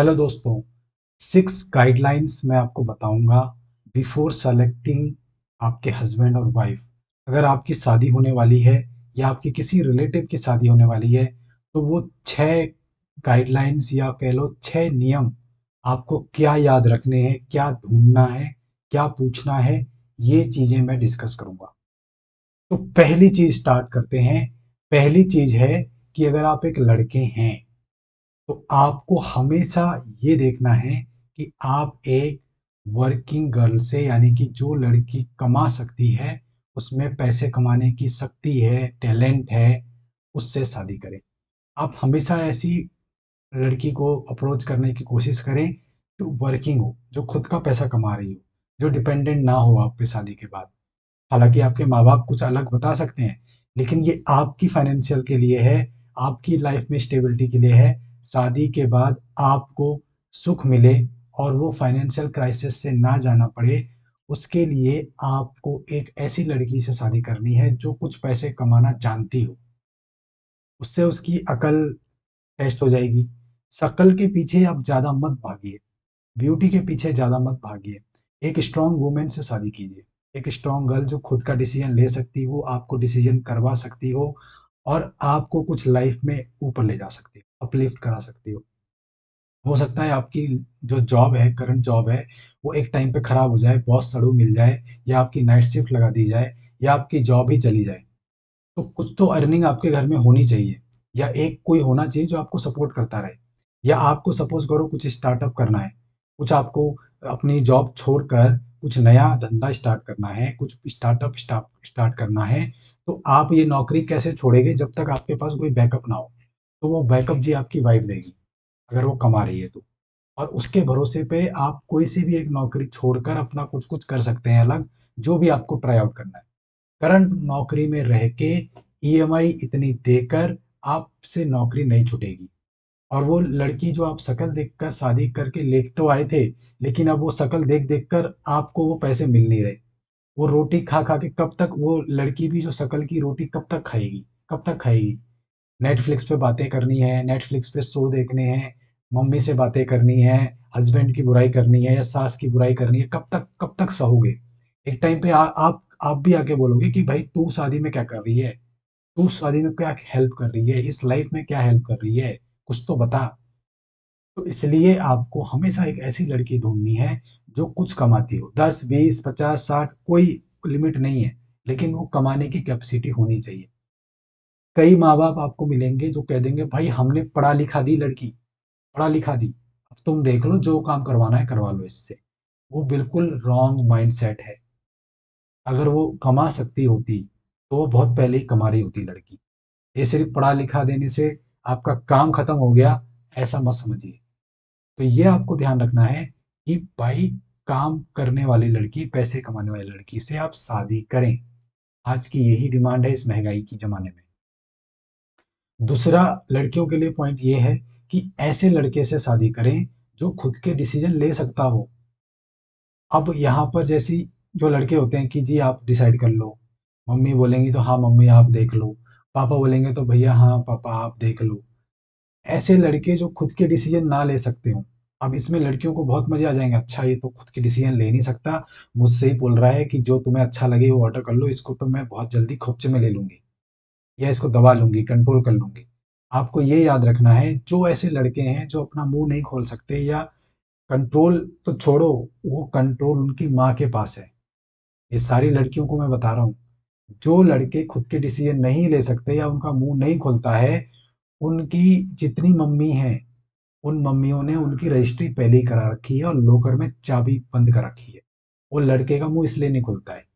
Hello दोस्तों, 6 guidelines मैं आपको बताऊंगा बिफोर सेलेक्टिंग आपके हस्बैंड और वाइफ। अगर आपकी शादी होने वाली है या आपकी किसी रिलेटिव की शादी होने वाली है तो वो 6 गाइडलाइंस या कह लो 6 नियम आपको क्या याद रखने हैं, क्या ढूंढना है, क्या पूछना है, ये चीजें मैं डिस्कस करूंगा। तो पहली चीज स्टार्ट करते हैं। पहली चीज है कि अगर आप एक लड़के हैं तो आपको हमेशा ये देखना है कि आप एक वर्किंग गर्ल से, यानी कि जो लड़की कमा सकती है, उसमें पैसे कमाने की शक्ति है, टैलेंट है, उससे शादी करें। आप हमेशा ऐसी लड़की को अप्रोच करने की कोशिश करें जो वर्किंग हो, जो खुद का पैसा कमा रही हो, जो डिपेंडेंट ना हो आप पे शादी के बाद। हालांकि आपके माँ बाप कुछ अलग बता सकते हैं, लेकिन ये आपकी फाइनेंशियल के लिए है, आपकी लाइफ में स्टेबिलिटी के लिए है। शादी के बाद आपको सुख मिले और वो फाइनेंशियल क्राइसिस से ना जाना पड़े, उसके लिए आपको एक ऐसी लड़की से शादी करनी है जो कुछ पैसे कमाना जानती हो। उससे उसकी अकल टेस्ट हो जाएगी। शक्ल के पीछे आप ज़्यादा मत भागिए, ब्यूटी के पीछे ज़्यादा मत भागिए। एक स्ट्रांग वुमेन से शादी कीजिए, एक स्ट्रांग गर्ल जो खुद का डिसीजन ले सकती हो, आपको डिसीजन करवा सकती हो और आपको कुछ लाइफ में ऊपर ले जा सकती हो, अपलिफ्ट करा सकती हो सकता है आपकी जो जॉब है, करंट जॉब है, वो एक टाइम पे खराब हो जाए, बॉस सड़ू मिल जाए, या आपकी नाइट शिफ्ट लगा दी जाए, या आपकी जॉब ही चली जाए। तो कुछ तो अर्निंग आपके घर में होनी चाहिए, या एक कोई होना चाहिए जो आपको सपोर्ट करता रहे। या आपको सपोज करो कुछ स्टार्टअप करना है, कुछ आपको अपनी जॉब छोड़कर कुछ नया धंधा स्टार्ट करना है, कुछ स्टार्टअप स्टार्ट करना है। तो आप ये नौकरी कैसे छोड़ेंगे जब तक आपके पास कोई बैकअप ना हो? तो वो बैकअप जी आपकी वाइफ देगी, अगर वो कमा रही है तो। और उसके भरोसे पे आप कोई सी भी एक नौकरी छोड़कर अपना कुछ कुछ कर सकते हैं अलग, जो भी आपको ट्राई आउट करना है। करंट नौकरी में रह के ईएमआई इतनी देकर आपसे नौकरी नहीं छूटेगी। और वो लड़की जो आप शक्ल देखकर शादी करके ले तो आए थे, लेकिन अब वो शक्ल देख देख कर आपको वो पैसे मिल नहीं रहे। वो रोटी खा खा के कब तक, वो लड़की भी जो शक्ल की रोटी कब तक खाएगी, कब तक खाएगी? नेटफ्लिक्स पे बातें करनी है, नेटफ्लिक्स पे शो देखने हैं, मम्मी से बातें करनी है, हस्बैंड की बुराई करनी है या सास की बुराई करनी है, कब तक सहोगे? एक टाइम पे आप भी आके बोलोगे कि भाई तू शादी में क्या कर रही है, तू शादी में क्या हेल्प कर रही है, इस लाइफ में क्या हेल्प कर रही है, कुछ तो बता। तो इसलिए आपको हमेशा एक ऐसी लड़की ढूंढनी है जो कुछ कमाती हो, 10 20 50 60, कोई लिमिट नहीं है, लेकिन वो कमाने की कैपेसिटी होनी चाहिए। कई माँ बाप आपको मिलेंगे जो कह देंगे भाई हमने पढ़ा लिखा दी लड़की, पढ़ा लिखा दी, अब तुम देख लो जो काम करवाना है करवा लो इससे। वो बिल्कुल रॉन्ग माइंडसेट है। अगर वो कमा सकती होती तो वो बहुत पहले ही कमा रही होती लड़की। ये सिर्फ पढ़ा लिखा देने से आपका काम खत्म हो गया, ऐसा मत समझिए। तो ये आपको ध्यान रखना है कि भाई काम करने वाली लड़की, पैसे कमाने वाली लड़की से आप शादी करें। आज की यही डिमांड है इस महंगाई की ज़माने में। दूसरा, लड़कियों के लिए पॉइंट ये है कि ऐसे लड़के से शादी करें जो खुद के डिसीजन ले सकता हो। अब यहाँ पर जैसी जो लड़के होते हैं कि जी आप डिसाइड कर लो, मम्मी बोलेंगी तो हाँ मम्मी आप देख लो, पापा बोलेंगे तो भैया हाँ पापा आप देख लो। ऐसे लड़के जो खुद के डिसीजन ना ले सकते हो, अब इसमें लड़कियों को बहुत मजे आ जाएंगे, अच्छा ये तो खुद के डिसीजन ले नहीं सकता, मुझसे ही बोल रहा है कि जो तुम्हें अच्छा लगे वो ऑर्डर कर लो, इसको तो मैं बहुत जल्दी खोपचे में ले लूंगी या इसको दबा लूंगी, कंट्रोल कर लूंगी। आपको ये याद रखना है, जो ऐसे लड़के हैं जो अपना मुंह नहीं खोल सकते, या कंट्रोल तो छोड़ो, वो कंट्रोल उनकी माँ के पास है। ये सारी लड़कियों को मैं बता रहा हूँ। जो लड़के खुद के डिसीजन नहीं ले सकते या उनका मुंह नहीं खुलता है, उनकी जितनी मम्मी हैं, उन मम्मियों ने उनकी रजिस्ट्री पहले ही करा रखी है और लॉकर में चाबी बंद कर रखी है। वो लड़के का मुंह इसलिए नहीं खुलता है।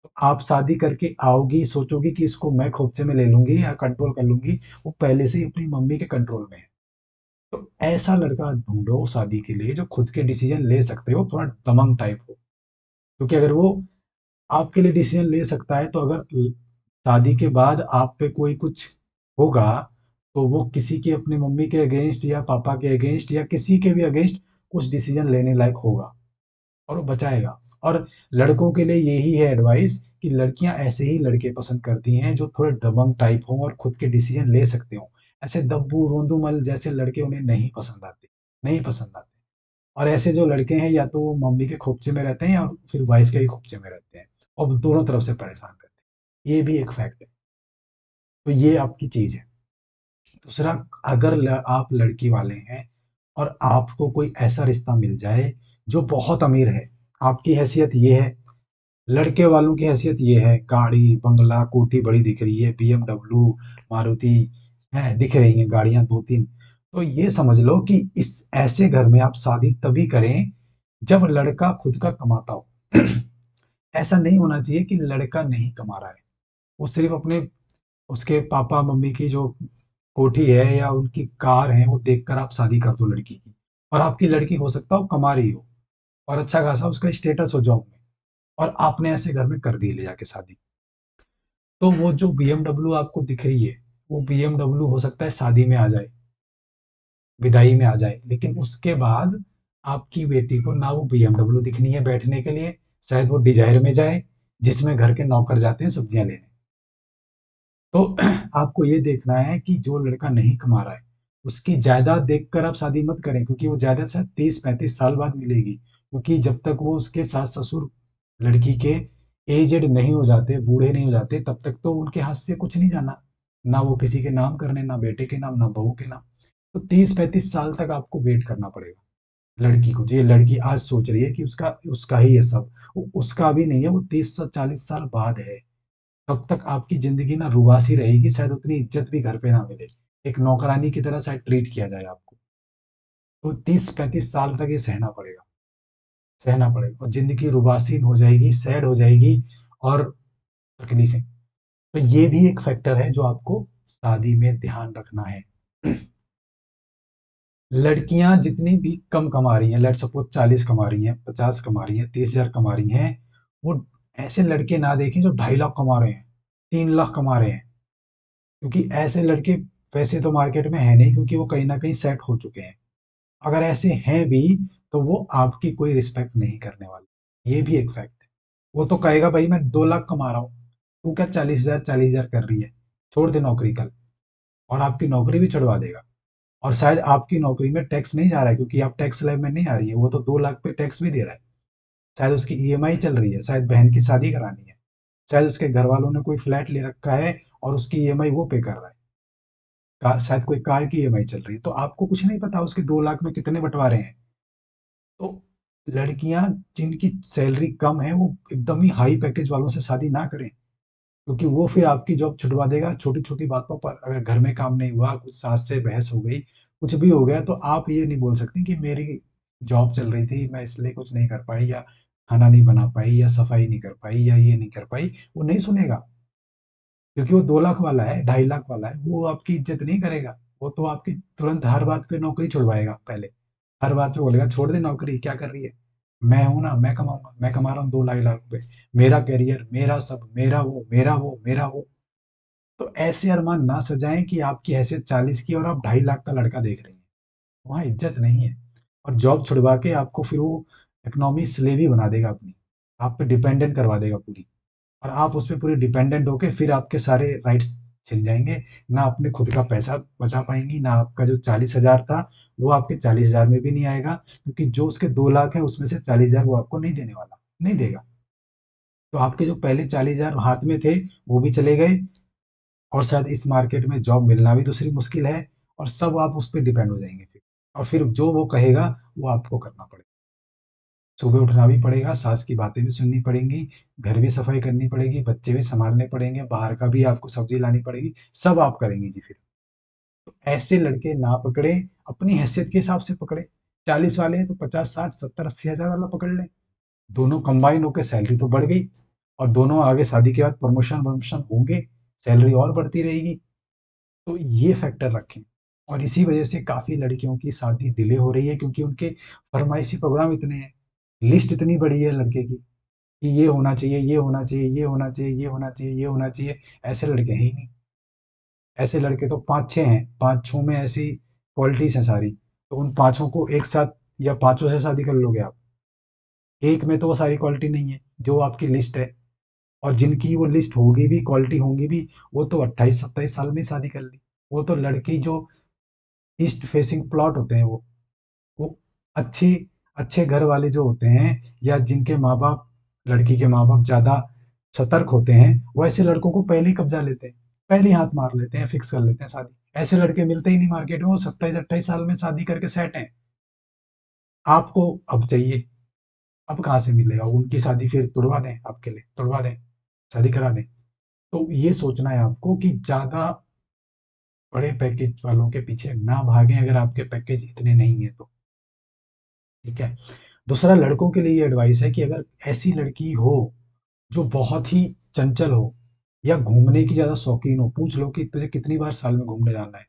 तो आप शादी करके आओगी, सोचोगी कि इसको मैं खोपचे में ले लूंगी या कंट्रोल कर लूंगी, वो पहले से ही अपनी मम्मी के कंट्रोल में है। तो ऐसा लड़का ढूंढो शादी के लिए जो खुद के डिसीजन ले सकते हो, थोड़ा दमंग टाइप हो। क्योंकि अगर वो आपके लिए डिसीजन ले सकता है, तो अगर शादी के बाद आप पे कोई कुछ होगा, तो वो किसी के, अपने मम्मी के अगेंस्ट या पापा के अगेंस्ट या किसी के भी अगेंस्ट कुछ डिसीजन लेने लायक होगा और वो बचाएगा। और लड़कों के लिए यही है एडवाइस कि लड़कियां ऐसे ही लड़के पसंद करती हैं जो थोड़े दबंग टाइप हों और खुद के डिसीजन ले सकते हों। ऐसे दब्बू रोंदूमल जैसे लड़के उन्हें नहीं पसंद आते। नहीं पसंद आते। और ऐसे जो लड़के हैं या तो वो मम्मी के खोपचे में रहते हैं या फिर वाइफ के ही खोपचे में रहते हैं, और दोनों तरफ से परेशान करते हैं। ये भी एक फैक्ट है। तो ये आपकी चीज है। दूसरा, अगर आप लड़की वाले हैं और आपको कोई ऐसा रिश्ता मिल जाए जो बहुत अमीर है, आपकी हैसियत ये है, लड़के वालों की हैसियत ये है, गाड़ी बंगला कोठी बड़ी दिख रही है, BMW, मारुति है दिख रही हैं गाड़ियां दो तीन, तो ये समझ लो कि इस ऐसे घर में आप शादी तभी करें जब लड़का खुद का कमाता हो। ऐसा नहीं होना चाहिए कि लड़का नहीं कमा रहा है, वो सिर्फ अपने उसके पापा मम्मी की जो कोठी है या उनकी कार है वो देखकर आप शादी कर दो लड़की की। और आपकी लड़की हो सकता हो कमा रही हो और अच्छा खासा उसका स्टेटस हो जॉब में, और आपने ऐसे घर में कर दी ले जाके शादी। तो वो जो BMW आपको दिख रही है, वो BMW हो सकता है शादी में आ जाए, विदाई में आ जाए, लेकिन उसके बाद आपकी बेटी को ना वो BMW दिखनी है बैठने के लिए, शायद वो डिजायर में जाए जिसमें घर के नौकर जाते हैं सब्जियां लेने। तो आपको ये देखना है कि जो लड़का नहीं कमा रहा है उसकी जायदाद देखकर आप शादी मत करें, क्योंकि वो जायदाद शायद 30-35 साल बाद मिलेगी, क्योंकि जब तक वो उसके सास ससुर लड़की के एजेड नहीं हो जाते, बूढ़े नहीं हो जाते, तब तक तो उनके हाथ से कुछ नहीं जाना, ना वो किसी के नाम करने, ना बेटे के नाम, ना बहू के नाम। तो 30-35 साल तक आपको वेट करना पड़ेगा लड़की को। जो ये लड़की आज सोच रही है कि उसका उसका ही है सब, वो उसका भी नहीं है, वो 30 से 40 साल बाद है। तब तक आपकी ज़िंदगी ना रुबासी रहेगी, शायद उतनी इज़्ज़त भी घर पे ना मिले। एक नौकरानी की तरह शायद ट्रीट किया जाए आपको। तो 30-35 साल तक ये सहना पड़ेगा और ज़िंदगी रुबासीन हो जाएगी, सैड हो जाएगी और तकलीफ़ें। तो ये भी एक फैक्टर है जो आपको शादी में ध्यान रखना है। लड़कियाँ जितनी भी कम कमा रही हैं, लेट्स सपोज़ 40 कमा रही हैं, 50 कमा रही हैं, 30,000 कमा रही हैं, वो ऐसे लड़के ना देखें जो 2.5 लाख कमा रहे हैं, 3 लाख कमा रहे हैं। क्योंकि ऐसे लड़के वैसे तो मार्केट में है नहीं, क्योंकि वो कहीं न कहीं सेट हो चुके हैं। अगर ऐसे हैं भी, तो वो आपकी कोई रिस्पेक्ट नहीं करने वाले। ये भी एक फैक्ट है। वो तो कहेगा भाई मैं 2 लाख कमा रहा हूँ, तू क्या 40,000 कर रही है? छोड़ दे नौकरी कल। और आपकी नौकरी भी छुड़वा देगा। और शायद आपकी नौकरी में टैक्स नहीं जा रहा है, क्योंकि आप टैक्स स्लैब में नहीं आ रही है, वो तो 2 लाख पे टैक्स भी दे रहा है। शायद उसकी EMI चल रही है, शायद बहन की शादी करानी है, शायद उसके घर वालों ने कोई फ्लैट ले रखा है और उसकी EMI वो पे कर रहा है। शायद कोई कार की EMI चल रही है, तो आपको कुछ नहीं पता उसके 2 लाख में कितने बंटवारे हैं। तो लड़कियां जिनकी सैलरी कम है वो एकदम ही हाई पैकेज वालों से शादी ना करें, क्योंकि वो फिर आपकी जॉब छुड़वा देगा छोटी छोटी बातों पर। अगर घर में काम नहीं हुआ, कुछ सास से बहस हो गई, कुछ भी हो गया, तो आप ये नहीं बोल सकती कि मेरी जॉब चल रही थी मैं इसलिए कुछ नहीं कर पाई, या खाना नहीं बना पाई, या सफाई नहीं कर पाई, या ये नहीं कर पाई। वो नहीं सुनेगा, क्योंकि वो 2 लाख वाला है, 2.5 लाख वाला है, वो आपकी इज्जत नहीं करेगा। वो तो आपकी तुरंत हर बात पे नौकरी छुड़वाएगा पहले। हर बात पे बोलेगा छोड़ दे नौकरी, क्या कर रही है? मैं हूं ना, मैं कमाऊंगा, मैं कमा रहा हूँ 2 ढाई लाख रुपए, मेरा करियर, मेरा सब, मेरा वो, मेरा वो, मेरा वो। तो ऐसे अरमान ना सजाएं कि आपकी हैसियत 40 की और आप 2.5 लाख का लड़का देख रही हैं। वहाँ इज्जत नहीं है। और जॉब छुड़वा के आपको फिर वो इकोनॉमी स्लेवी बना देगा अपनी, आप पे डिपेंडेंट करवा देगा पूरी। और आप उस पे पूरे डिपेंडेंट होके फिर आपके सारे राइट्स छिन जाएंगे। ना अपने खुद का पैसा बचा पाएंगी, ना आपका जो 40,000 था वो आपके 40,000 में भी नहीं आएगा, क्योंकि जो उसके 2 लाख है उसमें से 40,000 वो आपको नहीं देने वाला, नहीं देगा। तो आपके जो पहले 40,000 हाथ में थे वो भी चले गए, और शायद इस मार्केट में जॉब मिलना भी दूसरी मुश्किल है, और सब आप उस पर डिपेंड हो जाएंगे फिर। और फिर जो वो कहेगा वो आपको करना पड़ेगा। सुबह उठना भी पड़ेगा, सास की बातें भी सुननी पड़ेंगी, घर भी सफाई करनी पड़ेगी, बच्चे भी संभालने पड़ेंगे, बाहर का भी आपको सब्जी लानी पड़ेगी, सब आप करेंगी जी फिर। तो ऐसे लड़के ना पकड़े, अपनी हैसियत के हिसाब से पकड़े। 40 वाले हैं तो 50, 60, 70, 80 हजार वाला पकड़ लें। दोनों कंबाइन होकर सैलरी तो बढ़ गई, और दोनों आगे शादी के बाद प्रमोशन प्रमोशन होंगे, सैलरी और बढ़ती रहेगी। तो ये फैक्टर रखें। और इसी वजह से काफ़ी लड़कियों की शादी डिले हो रही है, क्योंकि उनके फरमाइशी प्रोग्राम इतने हैं, लिस्ट इतनी बड़ी है लड़के की, कि ये होना चाहिए, ये होना चाहिए, ये होना चाहिए, ये होना चाहिए, ये होना चाहिए। ऐसे लड़के हैं ही नहीं। ऐसे लड़के तो 5-6 हैं, 5-6 में ऐसी क्वालिटीज़ हैं सारी, तो उन पाँचों को एक साथ या पाँचों से शादी कर लोगे आप? एक में तो वो सारी क्वालिटी नहीं है जो आपकी लिस्ट है। और जिनकी वो लिस्ट होगी भी, क्वालिटी होंगी भी, वो तो 28-27 साल में ही शादी कर ली। वो तो लड़की जो ईस्ट फेसिंग प्लॉट होते हैं, वो अच्छी अच्छे घर वाले जो होते हैं या जिनके माँ बाप, लड़की के माँ बाप ज़्यादा सतर्क होते हैं, वो ऐसे लड़कों को पहले ही कब्जा लेते हैं, पहले ही हाथ मार लेते हैं, फिक्स कर लेते हैं शादी। ऐसे लड़के मिलते ही नहीं मार्केट में, वो 27-28 साल में शादी करके सेट हैं। आपको अब चाहिए, अब कहाँ से मिलेगा? उनकी शादी फिर तुड़वा दें, आपके लिए तुड़वा दें, शादी करा दें। तो ये सोचना है आपको कि ज़्यादा बड़े पैकेज वालों के पीछे ना भागें, अगर आपके पैकेज इतने नहीं है तो। ठीक है। दूसरा, लड़कों के लिए ये एडवाइस है कि अगर ऐसी लड़की हो जो बहुत ही चंचल हो या घूमने की ज़्यादा शौकीन हो, पूछ लो कि तुझे कितनी बार साल में घूमने जाना है,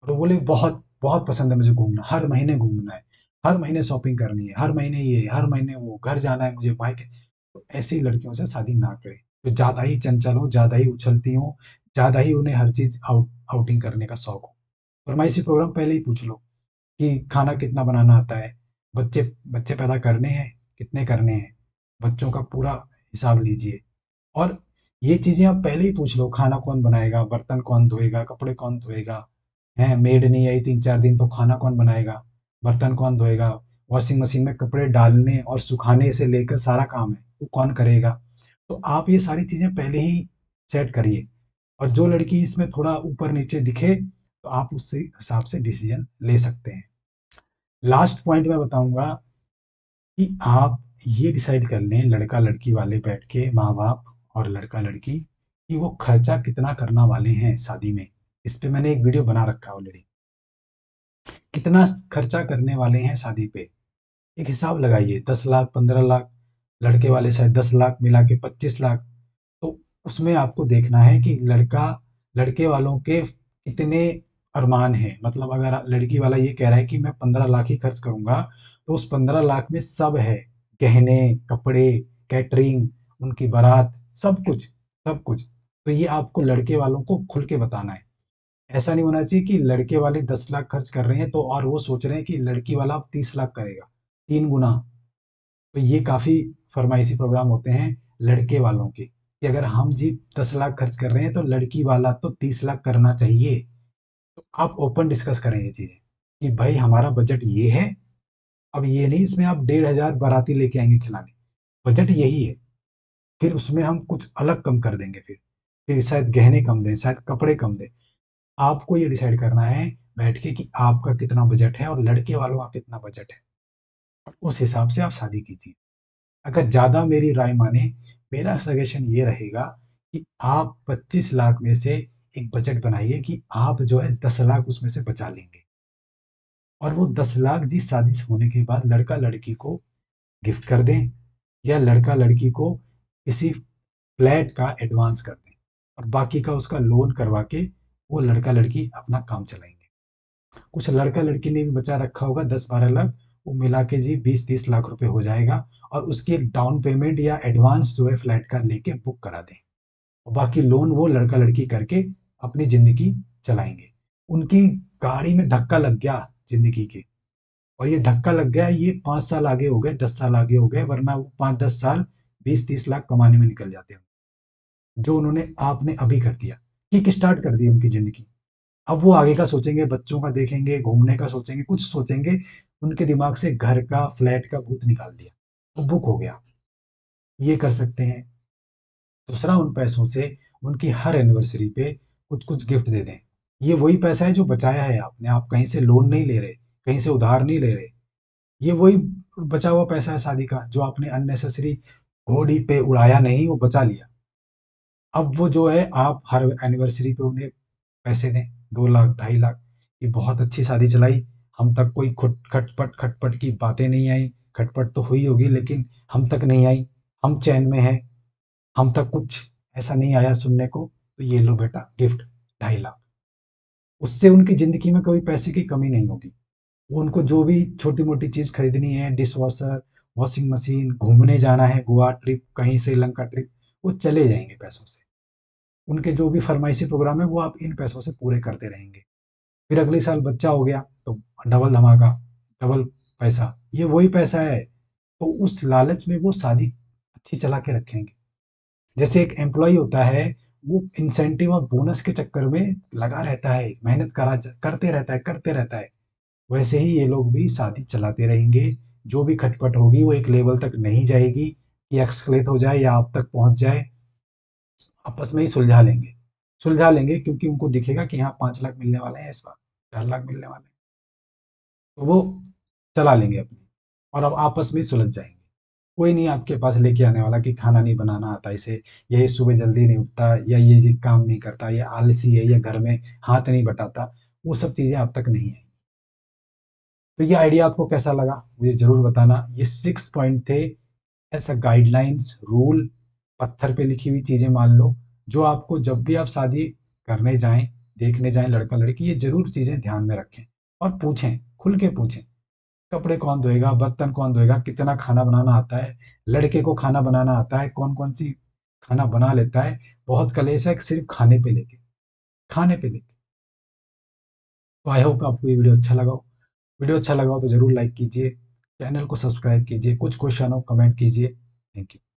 और वो बोले बहुत बहुत पसंद है मुझे घूमना, हर महीने घूमना है, हर महीने शॉपिंग करनी है, हर महीने ये, हर महीने वो, घर जाना है मुझे, मायके। तो ऐसी लड़कियों से शादी ना करें जो ज़्यादा ही चंचल हो, ज़्यादा ही उछलती हो, ज़्यादा ही उन्हें हर चीज़ आउटिंग करने का शौक हो। फरमाइशी प्रोग्राम पहले ही पूछ लो कि खाना कितना बनाना आता है, बच्चे बच्चे पैदा करने हैं, कितने करने हैं, बच्चों का पूरा हिसाब लीजिए। और ये चीज़ें आप पहले ही पूछ लो, खाना कौन बनाएगा, बर्तन कौन धोएगा, कपड़े कौन धोएगा, हैं मेड नहीं आई 3-4 दिन तो खाना कौन बनाएगा, बर्तन कौन धोएगा, वॉशिंग मशीन में कपड़े डालने और सुखाने से लेकर सारा काम है वो कौन करेगा। तो आप ये सारी चीज़ें पहले ही सेट करिए, और जो लड़की इसमें थोड़ा ऊपर नीचे दिखे तो आप उससे हिसाब से डिसीजन ले सकते हैं। लास्ट पॉइंट मैं बताऊंगा कि आप ये डिसाइड कर लें, लड़का लड़की वाले बैठ के, माँ बाप और लड़का लड़की, कि वो खर्चा कितना करना वाले हैं शादी में। इस पे मैंने एक वीडियो बना रखा है ऑलरेडी। कितना खर्चा करने वाले हैं शादी पे, एक हिसाब लगाइए। 10 लाख, 15 लाख, लड़के वाले शायद 10 लाख, मिला के 25 लाख। तो उसमें आपको देखना है कि लड़के वालों के कितने अरमान हैं। मतलब अगर लड़की वाला ये कह रहा है कि मैं 15 लाख ही खर्च करूंगा, तो उस 15 लाख में सब है, गहने, कपड़े, कैटरिंग, उनकी बारात, सब कुछ, सब कुछ। तो ये आपको लड़के वालों को खुल के बताना है। ऐसा नहीं होना चाहिए कि लड़के वाले 10 लाख खर्च कर रहे हैं तो और वो सोच रहे हैं कि लड़की वाला अब 30 लाख करेगा, 3 गुना। तो ये काफ़ी फरमाइशी प्रोग्राम होते हैं लड़के वालों के, कि अगर हम जी 10 लाख खर्च कर रहे हैं तो लड़की वाला तो 30 लाख करना चाहिए। तो आप ओपन डिस्कस करें ये चीज़ें कि भाई हमारा बजट ये है। अब ये नहीं इसमें आप 1,500 बाराती लेके आएंगे खिलाने, बजट यही है। फिर उसमें हम कुछ अलग कम कर देंगे, फिर शायद गहने कम दें, शायद कपड़े कम दें। आपको ये डिसाइड करना है बैठ के कि आपका कितना बजट है और लड़के वालों का कितना बजट है, और उस हिसाब से आप शादी कीजिए। अगर ज़्यादा मेरी राय माने, मेरा सजेशन ये रहेगा कि आप 25 लाख में से एक बजट बनाइए कि आप जो है 10 लाख उसमें से बचा लेंगे, और वो 10 लाख जी शादी से होने के बाद लड़का लड़की को गिफ्ट कर दें, या लड़का लड़की को किसी फ्लैट का एडवांस कर दें, और बाकी का उसका लोन करवा के वो लड़का लड़की अपना काम चलाएंगे। कुछ लड़का लड़की ने भी बचा रखा होगा 10-12 लाख, वो मिला के जी 20-30 लाख रुपए हो जाएगा, और उसकी एक डाउन पेमेंट या एडवांस जो है फ्लैट का लेके बुक करा दें, और बाकी लोन वो लड़का लड़की करके अपनी जिंदगी चलाएंगे। उनकी गाड़ी में धक्का लग गया जिंदगी के, और ये धक्का लग गया, ये 5 साल आगे हो गए, 10 साल आगे हो गए, वरना वो 5-10 साल 20-30 लाख कमाने में निकल जाते हैं, जो उन्होंने आपने अभी कर दिया, किक स्टार्ट कर दी उनकी जिंदगी। अब वो आगे का सोचेंगे, बच्चों का देखेंगे, घूमने का सोचेंगे, कुछ सोचेंगे। उनके दिमाग से घर का, फ्लैट का भूत निकाल दिया, वो बुक हो गया। ये कर सकते हैं। दूसरा, उन पैसों से उनकी हर एनिवर्सरी पे कुछ कुछ गिफ्ट दे दें। ये वही पैसा है जो बचाया है आपने, आप कहीं से लोन नहीं ले रहे, कहीं से उधार नहीं ले रहे। ये वही बचा हुआ पैसा है शादी का, जो आपने अननेसेसरी घोड़ी पे उड़ाया नहीं, वो बचा लिया। अब वो जो है आप हर एनिवर्सरी पे उन्हें पैसे दें, 2 लाख, 2.5 लाख। ये बहुत अच्छी शादी चलाई, हम तक कोई खुट खटपट खटपट की बातें नहीं आई। खटपट तो हुई होगी लेकिन हम तक नहीं आई, हम चैन में हैं, हम तक कुछ ऐसा नहीं आया सुनने को, तो ये लो बेटा गिफ्ट, 2.5 लाख। उससे उनकी ज़िंदगी में कभी पैसे की कमी नहीं होगी। वो उनको जो भी छोटी-मोटी चीज़ खरीदनी है, डिश वॉशर, वॉशिंग मशीन, घूमने जाना है, गोवा ट्रिप, कहीं श्रीलंका ट्रिप, वो चले जाएँगे पैसों से। उनके जो भी फरमाइशी प्रोग्राम है वो आप इन पैसों से पूरे करते रहेंगे। फिर अगले साल बच्चा हो गया तो डबल धमाका, डबल पैसा, ये वही पैसा है। तो उस लालच में वो शादी अच्छी चला के रखेंगे। जैसे एक एम्प्लॉय होता है, वो इंसेंटिव और बोनस के चक्कर में लगा रहता है, मेहनत करते रहता है, करते रहता है। वैसे ही ये लोग भी शादी चलाते रहेंगे। जो भी खटपट होगी वो एक लेवल तक नहीं जाएगी कि एक्सकलेट हो जाए या आप तक पहुंच जाए। आपस में ही सुलझा लेंगे क्योंकि उनको दिखेगा कि यहाँ 5 लाख मिलने वाले हैं, इस बार 4 लाख मिलने वाले हैं, तो वो चला लेंगे अपनी, और अब आपस में सुलझ जाएंगे। कोई नहीं आपके पास लेके आने वाला कि खाना नहीं बनाना आता इसे, या ये सुबह जल्दी नहीं उठता, या ये काम नहीं करता, या आलसी है, या घर में हाथ नहीं बटाता। वो सब चीजें आप तक नहीं आएंगी। तो ये आइडिया आपको कैसा लगा मुझे जरूर बताना। ये 6 पॉइंट थे, ऐसा गाइडलाइंस रूल, पत्थर पे लिखी हुई चीजें मान लो, जो आपको जब भी आप शादी करने जाएं, देखने जाएं लड़का लड़की, ये जरूर चीजें ध्यान में रखें और पूछें, खुल के पूछें। कपड़े कौन धोएगा, बर्तन कौन धोएगा, कितना खाना बनाना आता है, लड़के को खाना बनाना आता है, कौन कौन सी खाना बना लेता है। बहुत कलेश है सिर्फ खाने पे लेके। तो आई होप आपको ये वीडियो अच्छा लगा हो। वीडियो अच्छा लगा हो तो जरूर लाइक कीजिए, चैनल को सब्सक्राइब कीजिए, कुछ क्वेश्चन हो कमेंट कीजिए। Thank you.